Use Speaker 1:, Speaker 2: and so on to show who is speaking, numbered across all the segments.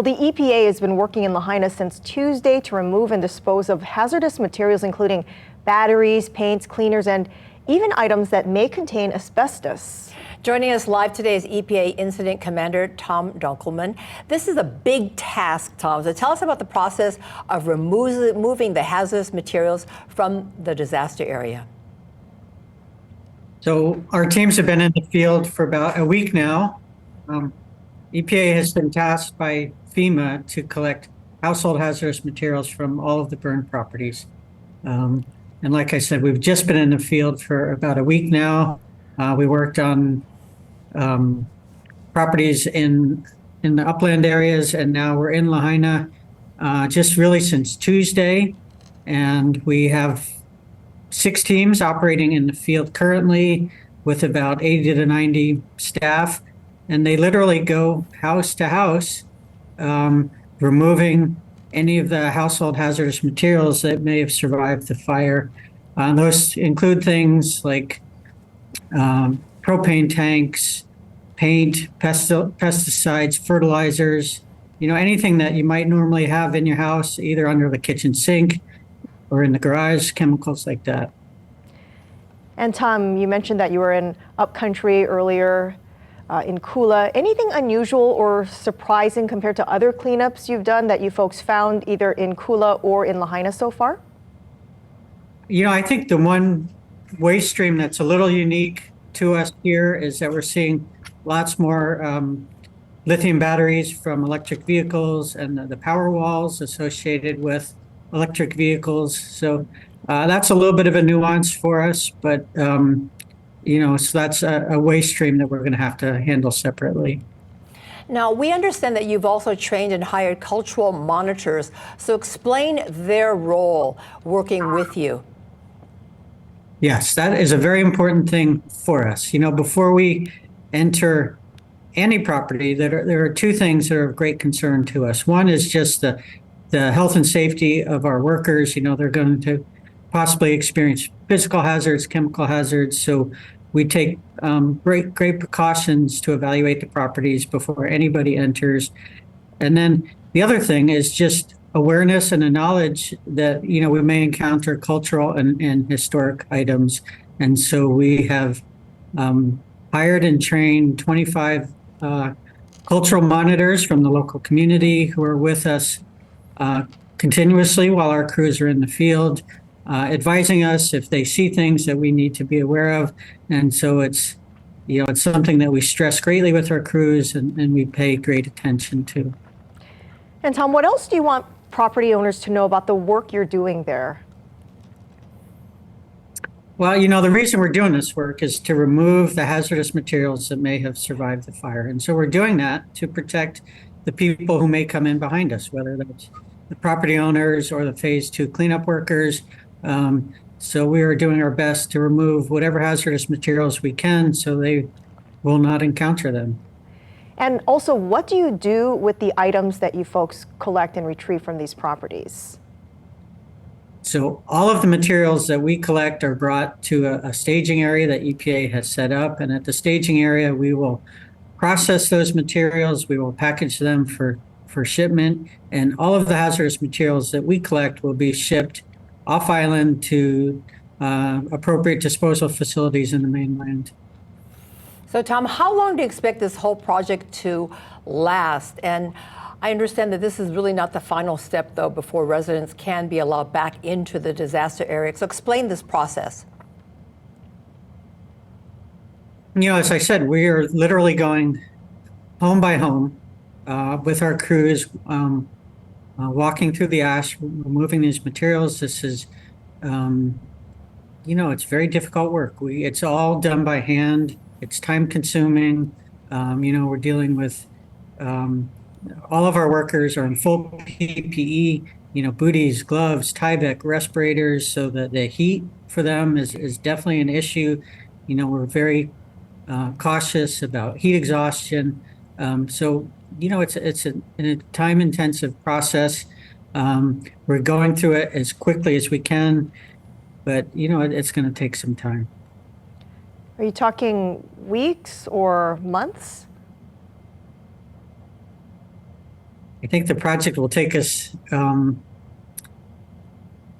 Speaker 1: Well, the EPA has been working in Lahaina since Tuesday to remove and dispose of hazardous materials, including batteries, paints, cleaners, and even items that may contain asbestos.
Speaker 2: Joining us live today is EPA Incident Commander Tom Dunkelman. This is a big task, Tom. So tell us about the process of removing the hazardous materials from the disaster area.
Speaker 3: So our teams have been in the field for about a week now. EPA has been tasked by FEMA to collect household hazardous materials from all of the burned properties. And like I said, we've just been in the field for about a week now. We worked on properties in the upland areas, and now we're in Lahaina just really since Tuesday. And we have 6 teams operating in the field currently with about 80 to 90 staff. And they literally go house to house, removing any of the household hazardous materials that may have survived the fire. Those include things like propane tanks, paint, pesticides, fertilizers, anything that you might normally have in your house, either under the kitchen sink or in the garage, chemicals like that.
Speaker 1: And Tom, you mentioned that you were in upcountry earlier in Kula. Anything unusual or surprising compared to other cleanups you've done that you folks found either in Kula or in Lahaina so far?
Speaker 3: I think the one waste stream that's a little unique to us here is that we're seeing lots more lithium batteries from electric vehicles and the power walls associated with electric vehicles. So that's a little bit of a nuance for us, but so that's a waste stream that we're going to have to handle separately.
Speaker 2: Now, we understand that you've also trained and hired cultural monitors. So explain their role working with you.
Speaker 3: Yes, that is a very important thing for us. Before we enter any property, there are 2 things that are of great concern to us. One is just the health and safety of our workers. They're going to possibly experience physical hazards, chemical hazards. So we take great precautions to evaluate the properties before anybody enters. And then the other thing is just awareness and a knowledge that, we may encounter cultural and historic items. And so we have hired and trained 25 cultural monitors from the local community who are with us continuously while our crews are in the field, advising us if they see things that we need to be aware of. And so it's something that we stress greatly with our crews and we pay great attention to.
Speaker 1: And Tom, what else do you want property owners to know about the work you're doing there?
Speaker 3: Well, the reason we're doing this work is to remove the hazardous materials that may have survived the fire. And so we're doing that to protect the people who may come in behind us, whether that's the property owners or the Phase 2 cleanup workers. So we are doing our best to remove whatever hazardous materials we can so they will not encounter them.
Speaker 1: And also, what do you do with the items that you folks collect and retrieve from these properties?
Speaker 3: So all of the materials that we collect are brought to a staging area that EPA has set up. And at the staging area, we will process those materials. We will package them for shipment. And all of the hazardous materials that we collect will be shipped off island to appropriate disposal facilities in the mainland.
Speaker 2: So, Tom, how long do you expect this whole project to last? And I understand that this is really not the final step, though, before residents can be allowed back into the disaster area. So explain this process.
Speaker 3: As I said, we are literally going home by home with our crews, walking through the ash, removing these materials. This is, it's very difficult work. It's all done by hand. It's time consuming. We're dealing with all of our workers are in full PPE, booties, gloves, Tyvek, respirators, so that the heat for them is definitely an issue. We're very cautious about heat exhaustion. So it's a time-intensive process. We're going through it as quickly as we can, but it's going to take some time.
Speaker 1: Are you talking weeks or months?
Speaker 3: I think the project will take us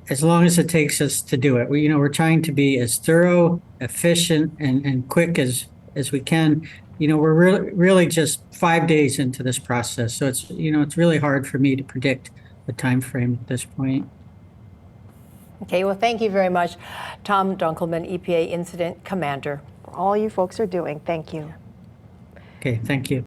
Speaker 3: as long as it takes us to do it. We're trying to be as thorough, efficient, and quick as we can. We're really just 5 days into this process, so it's really hard for me to predict the time frame at this point.
Speaker 2: Okay, well, thank you very much, Tom Dunkelman, EPA Incident Commander.
Speaker 1: For all you folks are doing, thank you.
Speaker 3: Okay, thank you.